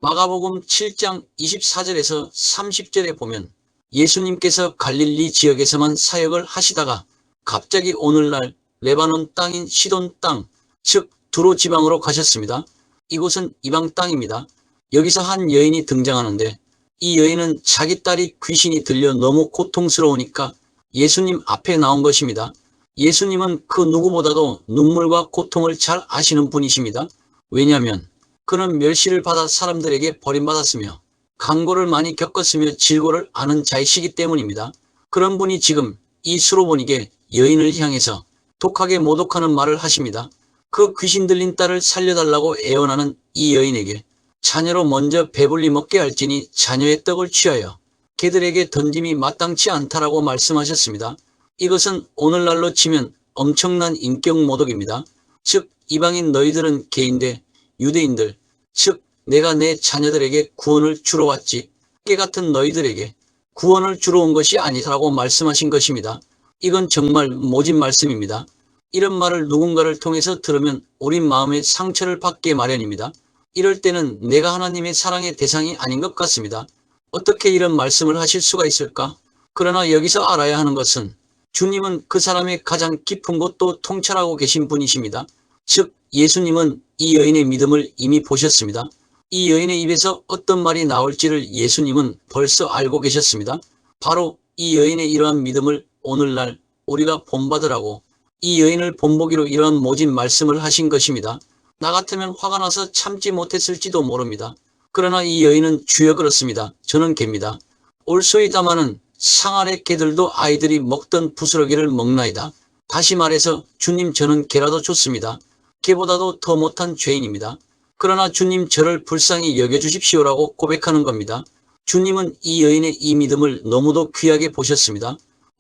마가복음 7장 24절에서 30절에 보면 예수님께서 갈릴리 지역에서만 사역을 하시다가 갑자기 오늘날 레바논 땅인 시돈 땅, 즉 두로 지방으로 가셨습니다. 이곳은 이방 땅입니다. 여기서 한 여인이 등장하는데 이 여인은 자기 딸이 귀신이 들려 너무 고통스러우니까 예수님 앞에 나온 것입니다. 예수님은 그 누구보다도 눈물과 고통을 잘 아시는 분이십니다. 왜냐하면 그는 멸시를 받아 사람들에게 버림받았으며 강고를 많이 겪었으며 질고를 아는 자이시기 때문입니다. 그런 분이 지금 이 수로보니게 여인을 향해서 독하게 모독하는 말을 하십니다. 그 귀신 들린 딸을 살려달라고 애원하는 이 여인에게 자녀로 먼저 배불리 먹게 할지니 자녀의 떡을 취하여 개들에게 던짐이 마땅치 않다라고 말씀하셨습니다. 이것은 오늘날로 치면 엄청난 인격 모독입니다. 즉 이방인 너희들은 개인데 유대인들, 즉 내가 내 자녀들에게 구원을 주러 왔지 깨같은 너희들에게 구원을 주러 온 것이 아니라고 말씀하신 것입니다. 이건 정말 모진 말씀입니다. 이런 말을 누군가를 통해서 들으면 우리 마음에 상처를 받게 마련입니다. 이럴 때는 내가 하나님의 사랑의 대상이 아닌 것 같습니다. 어떻게 이런 말씀을 하실 수가 있을까? 그러나 여기서 알아야 하는 것은 주님은 그 사람의 가장 깊은 곳도 통찰하고 계신 분이십니다. 즉 예수님은 이 여인의 믿음을 이미 보셨습니다. 이 여인의 입에서 어떤 말이 나올지를 예수님은 벌써 알고 계셨습니다. 바로 이 여인의 이러한 믿음을 오늘날 우리가 본받으라고 이 여인을 본보기로 이러한 모진 말씀을 하신 것입니다. 나 같으면 화가 나서 참지 못했을지도 모릅니다. 그러나 이 여인은 주여 그렇습니다. 저는 개입니다. 올소이다마는 상 아래 개들도 아이들이 먹던 부스러기를 먹나이다. 다시 말해서 주님 저는 개라도 좋습니다. 개보다도 더 못한 죄인입니다. 그러나 주님 저를 불쌍히 여겨주십시오라고 고백하는 겁니다. 주님은 이 여인의 이 믿음을 너무도 귀하게 보셨습니다.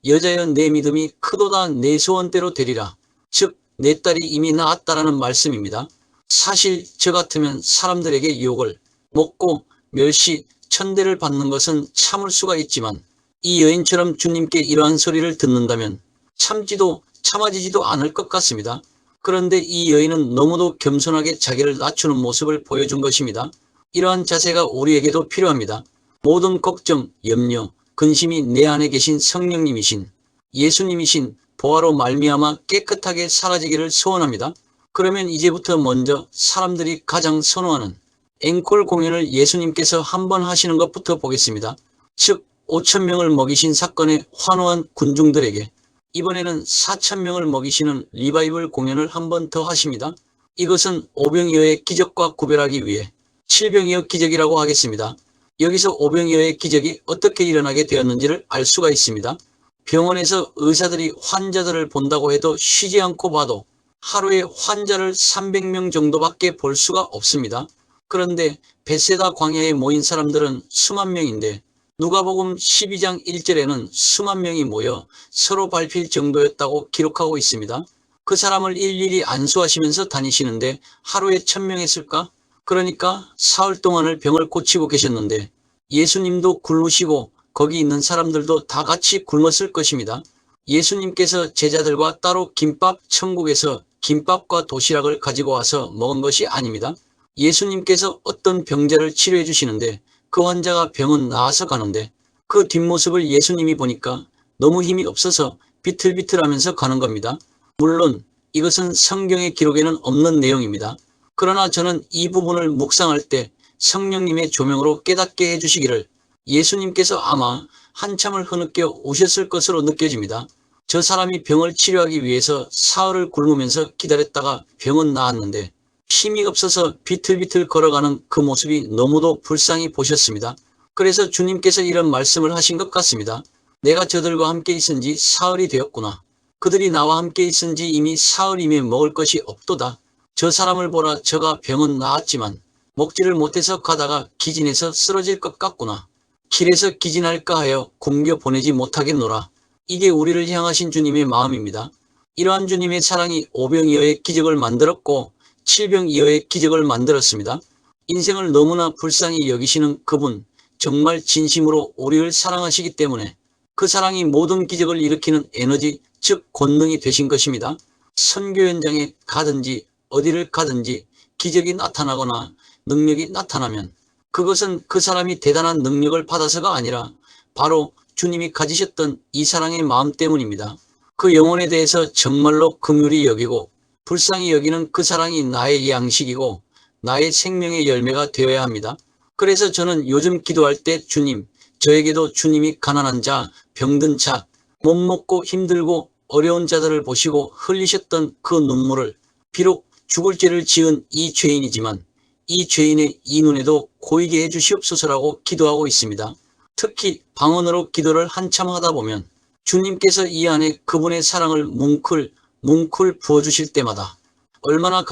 여자여 내 믿음이 크도다 내 소원대로 되리라. 즉 내 딸이 이미 나았다라는 말씀입니다. 사실 저 같으면 사람들에게 욕을 먹고 멸시, 천대를 받는 것은 참을 수가 있지만 이 여인처럼 주님께 이러한 소리를 듣는다면 참지도 참아지지도 않을 것 같습니다. 그런데 이 여인은 너무도 겸손하게 자기를 낮추는 모습을 보여준 것입니다. 이러한 자세가 우리에게도 필요합니다. 모든 걱정, 염려, 근심이 내 안에 계신 성령님이신 예수님이신 보화로 말미암아 깨끗하게 사라지기를 소원합니다. 그러면 이제부터 먼저 사람들이 가장 선호하는 앵콜 공연을 예수님께서 한번 하시는 것부터 보겠습니다. 즉 5,000명을 먹이신 사건에 환호한 군중들에게 이번에는 4,000명을 먹이시는 리바이벌 공연을 한 번 더 하십니다. 이것은 오병이어의 기적과 구별하기 위해 칠병이어 기적이라고 하겠습니다. 여기서 오병이어의 기적이 어떻게 일어나게 되었는지를 알 수가 있습니다. 병원에서 의사들이 환자들을 본다고 해도 쉬지 않고 봐도 하루에 환자를 300명 정도밖에 볼 수가 없습니다. 그런데 벳세다 광야에 모인 사람들은 수만 명인데 누가복음 12장 1절에는 수만 명이 모여 서로 밟힐 정도였다고 기록하고 있습니다. 그 사람을 일일이 안수하시면서 다니시는데 하루에 1,000명 했을까? 그러니까 사흘 동안을 병을 고치고 계셨는데 예수님도 굶으시고 거기 있는 사람들도 다 같이 굶었을 것입니다. 예수님께서 제자들과 따로 김밥 천국에서 김밥과 도시락을 가지고 와서 먹은 것이 아닙니다. 예수님께서 어떤 병자를 치료해 주시는데 그 환자가 병은 나아서 가는데 그 뒷모습을 예수님이 보니까 너무 힘이 없어서 비틀비틀하면서 가는 겁니다. 물론 이것은 성경의 기록에는 없는 내용입니다. 그러나 저는 이 부분을 묵상할 때 성령님의 조명으로 깨닫게 해주시기를 예수님께서 아마 한참을 흐느껴 오셨을 것으로 느껴집니다. 저 사람이 병을 치료하기 위해서 사흘을 굶으면서 기다렸다가 병은 나았는데 힘이 없어서 비틀비틀 걸어가는 그 모습이 너무도 불쌍히 보셨습니다. 그래서 주님께서 이런 말씀을 하신 것 같습니다. 내가 저들과 함께 있은 지 사흘이 되었구나. 그들이 나와 함께 있은 지 이미 사흘이며 먹을 것이 없도다. 저 사람을 보라. 저가 병은 나았지만 먹지를 못해서 가다가 기진해서 쓰러질 것 같구나. 길에서 기진할까 하여 굶겨 보내지 못하겠노라. 이게 우리를 향하신 주님의 마음입니다. 이러한 주님의 사랑이 오병이어의 기적을 만들었고 칠병이어의 기적을 만들었습니다. 인생을 너무나 불쌍히 여기시는 그분, 정말 진심으로 우리를 사랑하시기 때문에 그 사랑이 모든 기적을 일으키는 에너지, 즉 권능이 되신 것입니다. 선교 현장에 가든지 어디를 가든지 기적이 나타나거나 능력이 나타나면 그것은 그 사람이 대단한 능력을 받아서가 아니라 바로 주님이 가지셨던 이 사랑의 마음 때문입니다. 그 영혼에 대해서 정말로 긍휼히 여기고 불쌍히 여기는 그 사랑이 나의 양식이고 나의 생명의 열매가 되어야 합니다. 그래서 저는 요즘 기도할 때 주님, 저에게도 주님이 가난한 자, 병든 자, 못 먹고 힘들고 어려운 자들을 보시고 흘리셨던 그 눈물을 비록 죽을 죄를 지은 이 죄인이지만 이 죄인의 이 눈에도 고이게 해주시옵소서라고 기도하고 있습니다. 특히 방언으로 기도를 한참 하다 보면 주님께서 이 안에 그분의 사랑을 뭉클 부어주실 때마다 얼마나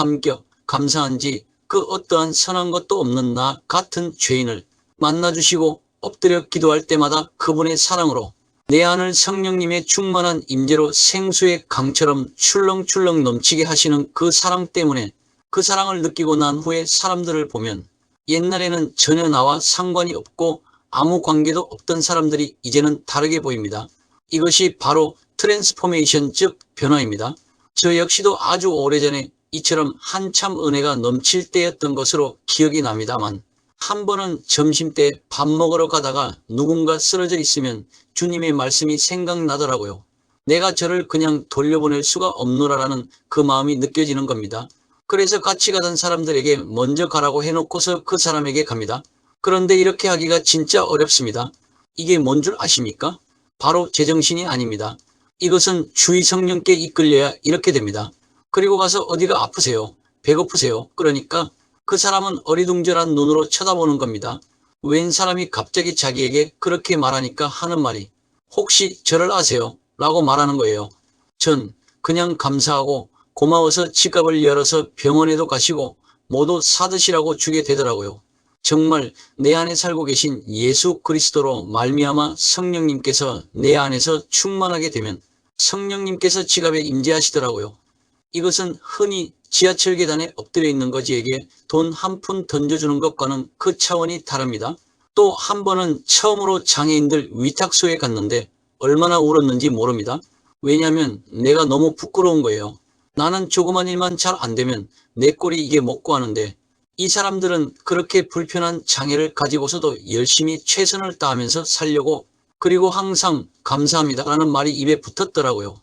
감사한지 그 어떠한 선한 것도 없는 나 같은 죄인을 만나주시고 엎드려 기도할 때마다 그분의 사랑으로 내 안을 성령님의 충만한 임재로 생수의 강처럼 출렁출렁 넘치게 하시는 그 사랑 때문에 그 사랑을 느끼고 난 후에 사람들을 보면 옛날에는 전혀 나와 상관이 없고 아무 관계도 없던 사람들이 이제는 다르게 보입니다. 이것이 바로 트랜스포메이션 즉 변화입니다. 저 역시도 아주 오래전에 이처럼 한참 은혜가 넘칠 때였던 것으로 기억이 납니다만 한 번은 점심때 밥 먹으러 가다가 누군가 쓰러져 있으면 주님의 말씀이 생각나더라고요. 내가 저를 그냥 돌려보낼 수가 없노라라는 그 마음이 느껴지는 겁니다. 그래서 같이 가던 사람들에게 먼저 가라고 해놓고서 그 사람에게 갑니다. 그런데 이렇게 하기가 진짜 어렵습니다. 이게 뭔 줄 아십니까? 바로 제정신이 아닙니다. 이것은 주의 성령께 이끌려야 이렇게 됩니다. 그리고 가서 어디가 아프세요? 배고프세요? 그러니까 그 사람은 어리둥절한 눈으로 쳐다보는 겁니다. 웬 사람이 갑자기 자기에게 그렇게 말하니까 하는 말이 혹시 저를 아세요? 라고 말하는 거예요. 전 그냥 감사하고 고마워서 지갑을 열어서 병원에도 가시고 모두 사드시라고 주게 되더라고요. 정말 내 안에 살고 계신 예수 그리스도로 말미암아 성령님께서 내 안에서 충만하게 되면 성령님께서 지갑에 임재하시더라고요. 이것은 흔히 지하철 계단에 엎드려 있는 거지에게 돈 한 푼 던져주는 것과는 그 차원이 다릅니다. 또 한 번은 처음으로 장애인들 위탁소에 갔는데 얼마나 울었는지 모릅니다. 왜냐하면 내가 너무 부끄러운 거예요. 나는 조그만 일만 잘 안 되면 내 꼴이 이게 먹고 하는데 이 사람들은 그렇게 불편한 장애를 가지고서도 열심히 최선을 다하면서 살려고 그리고 항상 감사합니다라는 말이 입에 붙었더라고요.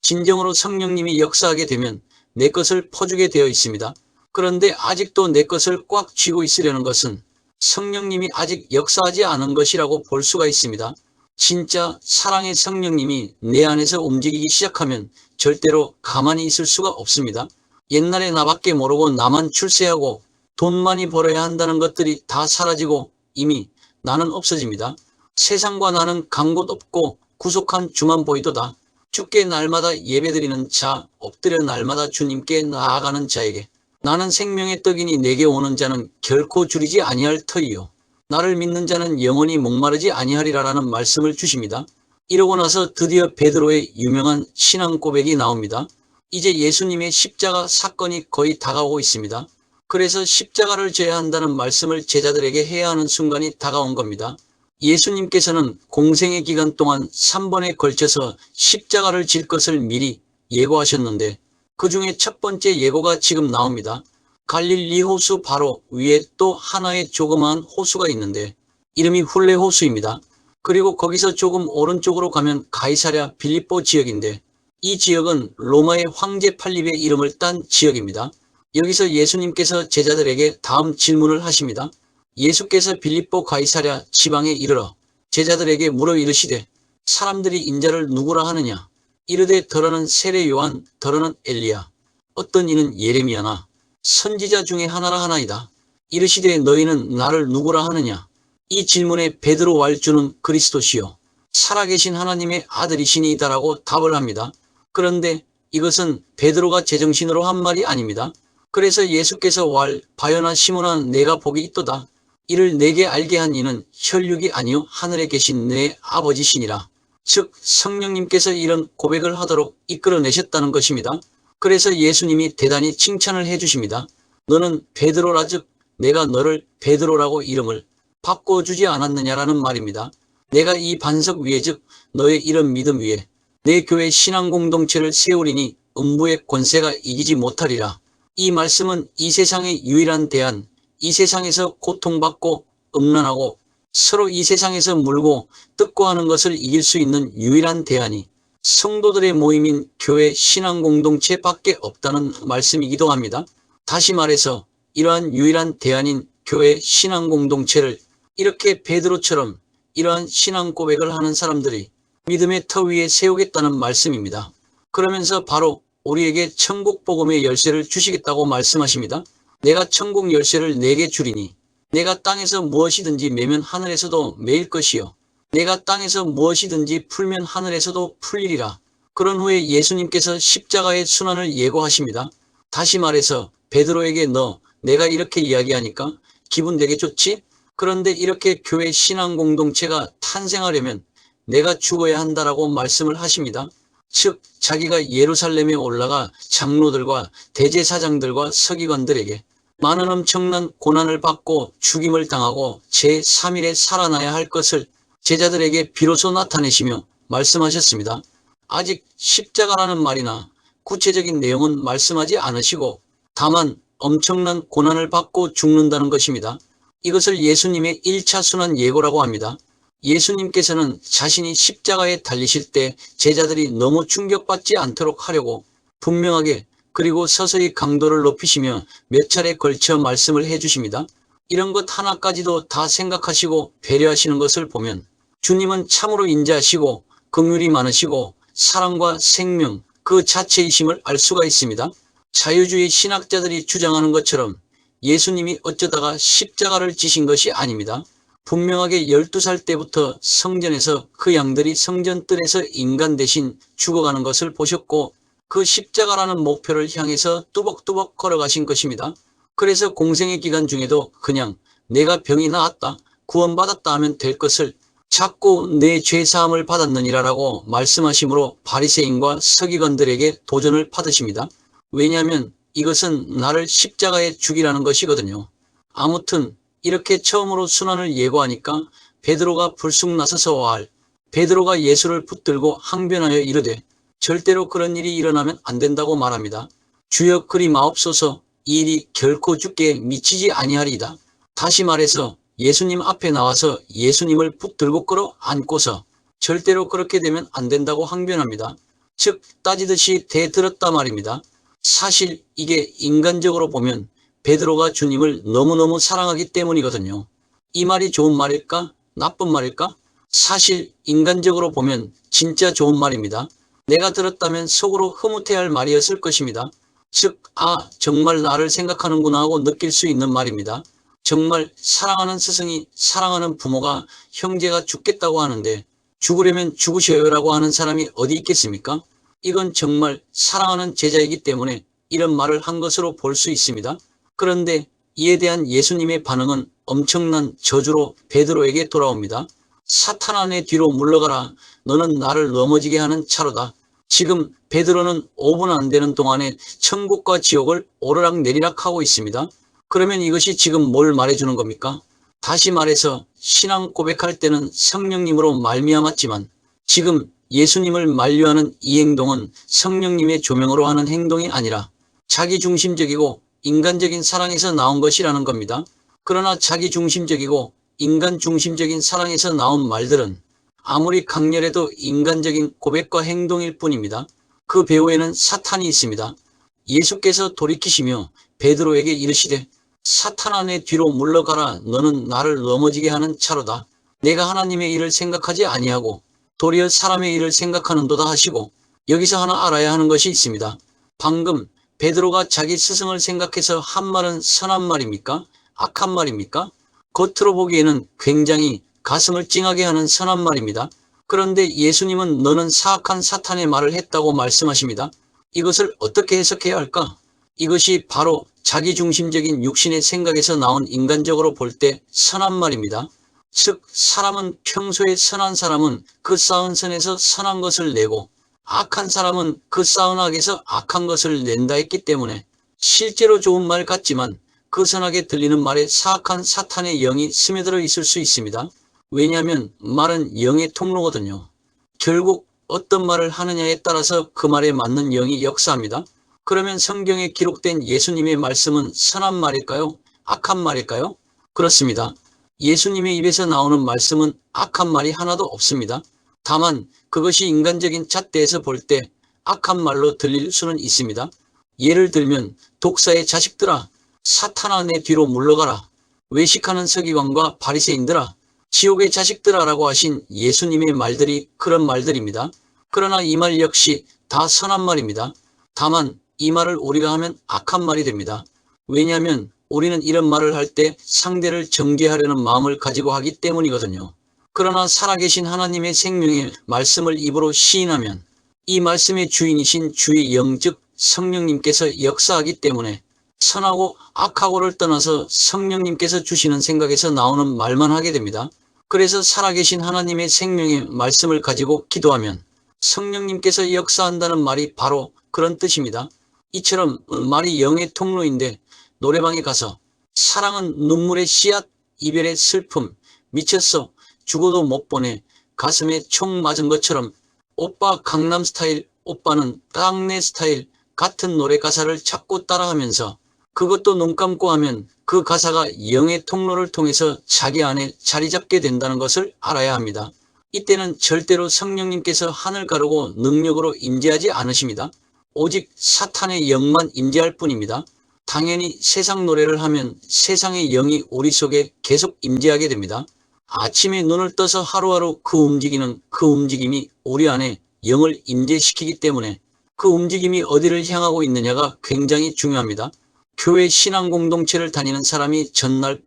진정으로 성령님이 역사하게 되면 내 것을 퍼주게 되어 있습니다. 그런데 아직도 내 것을 꽉 쥐고 있으려는 것은 성령님이 아직 역사하지 않은 것이라고 볼 수가 있습니다. 진짜 사랑의 성령님이 내 안에서 움직이기 시작하면 절대로 가만히 있을 수가 없습니다. 옛날에 나밖에 모르고 나만 출세하고 돈 많이 벌어야 한다는 것들이 다 사라지고 이미 나는 없어집니다. 세상과 나는 간 곳 없고 구속한 주만 보이도다. 주께 날마다 예배드리는 자, 엎드려 날마다 주님께 나아가는 자에게 나는 생명의 떡이니 내게 오는 자는 결코 줄이지 아니할 터이요. 나를 믿는 자는 영원히 목마르지 아니하리라라는 말씀을 주십니다. 이러고 나서 드디어 베드로의 유명한 신앙 고백이 나옵니다. 이제 예수님의 십자가 사건이 거의 다가오고 있습니다. 그래서 십자가를 져야 한다는 말씀을 제자들에게 해야 하는 순간이 다가온 겁니다. 예수님께서는 공생의 기간 동안 3번에 걸쳐서 십자가를 질 것을 미리 예고하셨는데 그 중에 첫 번째 예고가 지금 나옵니다. 갈릴리 호수 바로 위에 또 하나의 조그마한 호수가 있는데 이름이 hul레 호수입니다. 그리고 거기서 조금 오른쪽으로 가면 가이사랴 빌립보 지역인데 이 지역은 로마의 황제 팔립의 이름을 딴 지역입니다. 여기서 예수님께서 제자들에게 다음 질문을 하십니다. 예수께서 빌립보 가이사랴 지방에 이르러 제자들에게 물어 이르시되 사람들이 인자를 누구라 하느냐? 이르되 더러는 세례 요한, 더러는 엘리야, 어떤 이는 예레미야나 선지자 중에 하나라 하나이다. 이르시되 너희는 나를 누구라 하느냐? 이 질문에 베드로 왈주는 그리스도시요 살아계신 하나님의 아들이시니이다라고 답을 합니다. 그런데 이것은 베드로가 제정신으로 한 말이 아닙니다. 그래서 예수께서 바요나 시몬아 내가 복이 있도다. 이를 내게 알게 한 이는 혈육이 아니요 하늘에 계신 내 아버지시니라. 즉 성령님께서 이런 고백을 하도록 이끌어내셨다는 것입니다. 그래서 예수님이 대단히 칭찬을 해주십니다. 너는 베드로라 즉 내가 너를 베드로라고 이름을 바꿔주지 않았느냐라는 말입니다. 내가 이 반석 위에 즉 너의 이런 믿음 위에 내 교회 신앙 공동체를 세우리니 음부의 권세가 이기지 못하리라. 이 말씀은 이 세상의 유일한 대안, 이 세상에서 고통받고 음란하고 서로 이 세상에서 물고 뜯고 하는 것을 이길 수 있는 유일한 대안이 성도들의 모임인 교회 신앙공동체밖에 없다는 말씀이기도 합니다. 다시 말해서 이러한 유일한 대안인 교회 신앙공동체를 이렇게 베드로처럼 이러한 신앙 고백을 하는 사람들이 믿음의 터 위에 세우겠다는 말씀입니다. 그러면서 바로 우리에게 천국 복음의 열쇠를 주시겠다고 말씀하십니다. 내가 천국 열쇠를 내게 주리니 내가 땅에서 무엇이든지 매면 하늘에서도 매일 것이요 내가 땅에서 무엇이든지 풀면 하늘에서도 풀리리라. 그런 후에 예수님께서 십자가의 순환을 예고하십니다. 다시 말해서 베드로에게 내가 이렇게 이야기하니까 기분 되게 좋지? 그런데 이렇게 교회 신앙 공동체가 탄생하려면 내가 죽어야 한다라고 말씀을 하십니다. 즉 자기가 예루살렘에 올라가 장로들과 대제사장들과 서기관들에게 많은 엄청난 고난을 받고 죽임을 당하고 제3일에 살아나야 할 것을 제자들에게 비로소 나타내시며 말씀하셨습니다. 아직 십자가라는 말이나 구체적인 내용은 말씀하지 않으시고 다만 엄청난 고난을 받고 죽는다는 것입니다. 이것을 예수님의 1차 순환 예고라고 합니다. 예수님께서는 자신이 십자가에 달리실 때 제자들이 너무 충격받지 않도록 하려고 분명하게 그리고 서서히 강도를 높이시며 몇 차례 걸쳐 말씀을 해주십니다. 이런 것 하나까지도 다 생각하시고 배려하시는 것을 보면 주님은 참으로 인자하시고 긍휼이 많으시고 사랑과 생명 그 자체이심을 알 수가 있습니다. 자유주의 신학자들이 주장하는 것처럼 예수님이 어쩌다가 십자가를 지신 것이 아닙니다. 분명하게 12살 때부터 성전에서 그 양들이 성전 뜰에서 인간 대신 죽어가는 것을 보셨고 그 십자가라는 목표를 향해서 뚜벅뚜벅 걸어가신 것입니다. 그래서 공생의 기간 중에도 그냥 내가 병이 나았다, 구원받았다 하면 될 것을 자꾸 내 죄사함을 받았느니라라고 말씀하시므로 바리새인과 서기관들에게 도전을 받으십니다. 왜냐하면 이것은 나를 십자가에 죽이라는 것이거든요. 아무튼 이렇게 처음으로 순환을 예고하니까 베드로가 불쑥 나서서 와할 베드로가 예수를 붙들고 항변하여 이르되 절대로 그런 일이 일어나면 안 된다고 말합니다. 주여 그리 마옵소서. 이 일이 결코 주께 미치지 아니하리이다. 다시 말해서 예수님 앞에 나와서 예수님을 붙들고 끌어 안고서 절대로 그렇게 되면 안 된다고 항변합니다. 즉 따지듯이 대들었다 말입니다. 사실 이게 인간적으로 보면 베드로가 주님을 너무너무 사랑하기 때문이거든요. 이 말이 좋은 말일까? 나쁜 말일까? 사실 인간적으로 보면 진짜 좋은 말입니다. 내가 들었다면 속으로 흐뭇해할 말이었을 것입니다. 즉, 정말 나를 생각하는구나 하고 느낄 수 있는 말입니다. 정말 사랑하는 스승이 사랑하는 부모가 형제가 죽겠다고 하는데 죽으려면 죽으셔요라고 하는 사람이 어디 있겠습니까? 이건 정말 사랑하는 제자이기 때문에 이런 말을 한 것으로 볼 수 있습니다. 그런데 이에 대한 예수님의 반응은 엄청난 저주로 베드로에게 돌아옵니다. 사탄아 내 뒤로 물러가라. 너는 나를 넘어지게 하는 차로다. 지금 베드로는 5분 안 되는 동안에 천국과 지옥을 오르락내리락 하고 있습니다. 그러면 이것이 지금 뭘 말해주는 겁니까? 다시 말해서 신앙 고백할 때는 성령님으로 말미암았지만 지금 예수님을 만류하는 이 행동은 성령님의 조명으로 하는 행동이 아니라 자기중심적이고 인간적인 사랑에서 나온 것이라는 겁니다. 그러나 자기중심적이고 인간중심적인 사랑에서 나온 말들은 아무리 강렬해도 인간적인 고백과 행동일 뿐입니다. 그 배후에는 사탄이 있습니다. 예수께서 돌이키시며 베드로에게 이르시되 사탄아 내 뒤로 물러가라. 너는 나를 넘어지게 하는 차로다. 내가 하나님의 일을 생각하지 아니하고 도리어 사람의 일을 생각하는도다 하시고 여기서 하나 알아야 하는 것이 있습니다. 방금 베드로가 자기 스승을 생각해서 한 말은 선한 말입니까? 악한 말입니까? 겉으로 보기에는 굉장히 가슴을 찡하게 하는 선한 말입니다. 그런데 예수님은 너는 사악한 사탄의 말을 했다고 말씀하십니다. 이것을 어떻게 해석해야 할까? 이것이 바로 자기중심적인 육신의 생각에서 나온 인간적으로 볼 때 선한 말입니다. 즉 사람은 평소에 선한 사람은 그 쌓은 선에서 선한 것을 내고 악한 사람은 그 쌓은 악에서 악한 것을 낸다 했기 때문에 실제로 좋은 말 같지만 그 선하게 들리는 말에 사악한 사탄의 영이 스며들어 있을 수 있습니다. 왜냐하면 말은 영의 통로거든요. 결국 어떤 말을 하느냐에 따라서 그 말에 맞는 영이 역사합니다. 그러면 성경에 기록된 예수님의 말씀은 선한 말일까요? 악한 말일까요? 그렇습니다. 예수님의 입에서 나오는 말씀은 악한 말이 하나도 없습니다. 다만 그것이 인간적인 잣대에서 볼 때 악한 말로 들릴 수는 있습니다. 예를 들면 독사의 자식들아, 사탄아 내 뒤로 물러가라. 외식하는 서기관과 바리새인들아, 지옥의 자식들아라고 하신 예수님의 말들이 그런 말들입니다. 그러나 이 말 역시 다 선한 말입니다. 다만 이 말을 우리가 하면 악한 말이 됩니다. 왜냐하면 우리는 이런 말을 할 때 상대를 정죄하려는 마음을 가지고 하기 때문이거든요. 그러나 살아계신 하나님의 생명의 말씀을 입으로 시인하면 이 말씀의 주인이신 주의 영 즉 성령님께서 역사하기 때문에 선하고 악하고를 떠나서 성령님께서 주시는 생각에서 나오는 말만 하게 됩니다. 그래서 살아계신 하나님의 생명의 말씀을 가지고 기도하면 성령님께서 역사한다는 말이 바로 그런 뜻입니다. 이처럼 말이 영의 통로인데 노래방에 가서 사랑은 눈물의 씨앗, 이별의 슬픔, 미쳤어, 죽어도 못 보내, 가슴에 총 맞은 것처럼 오빠 강남스타일, 오빠는 딱 내 스타일 같은 노래 가사를 자꾸 따라하면서 그것도 눈 감고 하면 그 가사가 영의 통로를 통해서 자기 안에 자리 잡게 된다는 것을 알아야 합니다. 이때는 절대로 성령님께서 하늘 가르고 능력으로 임재하지 않으십니다. 오직 사탄의 영만 임재할 뿐입니다. 당연히 세상 노래를 하면 세상의 영이 우리 속에 계속 임재하게 됩니다. 아침에 눈을 떠서 하루하루 그 움직임이 우리 안에 영을 임재시키기 때문에 그 움직임이 어디를 향하고 있느냐가 굉장히 중요합니다. 교회 신앙 공동체를 다니는 사람이 전날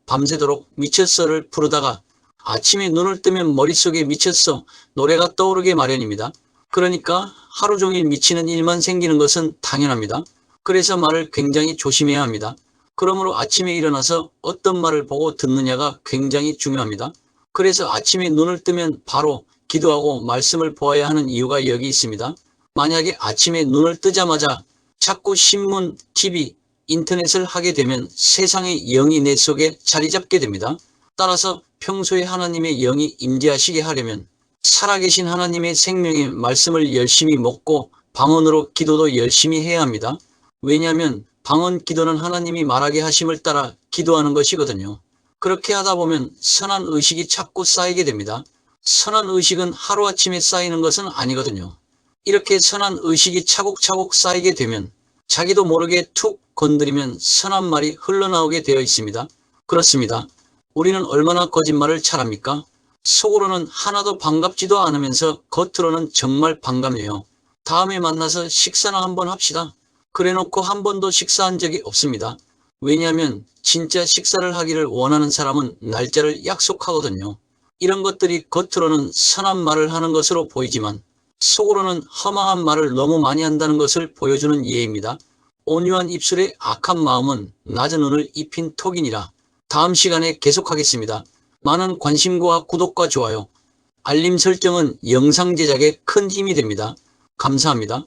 밤새도록 미쳤어를 부르다가 아침에 눈을 뜨면 머릿속에 미쳤어 노래가 떠오르게 마련입니다. 그러니까 하루 종일 미치는 일만 생기는 것은 당연합니다. 그래서 말을 굉장히 조심해야 합니다. 그러므로 아침에 일어나서 어떤 말을 보고 듣느냐가 굉장히 중요합니다. 그래서 아침에 눈을 뜨면 바로 기도하고 말씀을 보아야 하는 이유가 여기 있습니다. 만약에 아침에 눈을 뜨자마자 자꾸 신문, TV, 인터넷을 하게 되면 세상의 영이 내 속에 자리 잡게 됩니다. 따라서 평소에 하나님의 영이 임재하시게 하려면 살아계신 하나님의 생명의 말씀을 열심히 먹고 방언으로 기도도 열심히 해야 합니다. 왜냐하면 방언 기도는 하나님이 말하게 하심을 따라 기도하는 것이거든요. 그렇게 하다 보면 선한 의식이 자꾸 쌓이게 됩니다. 선한 의식은 하루아침에 쌓이는 것은 아니거든요. 이렇게 선한 의식이 차곡차곡 쌓이게 되면 자기도 모르게 툭 건드리면 선한 말이 흘러나오게 되어 있습니다. 그렇습니다. 우리는 얼마나 거짓말을 잘합니까? 속으로는 하나도 반갑지도 않으면서 겉으로는 정말 반갑네요. 다음에 만나서 식사나 한번 합시다. 그래놓고 한 번도 식사한 적이 없습니다. 왜냐하면 진짜 식사를 하기를 원하는 사람은 날짜를 약속하거든요. 이런 것들이 겉으로는 선한 말을 하는 것으로 보이지만 속으로는 허망한 말을 너무 많이 한다는 것을 보여주는 예입니다. 온유한 입술에 악한 마음은 낮은 운을 입힌 톡이니라. 다음 시간에 계속하겠습니다. 많은 관심과 구독과 좋아요, 알림 설정은 영상 제작에 큰 힘이 됩니다. 감사합니다.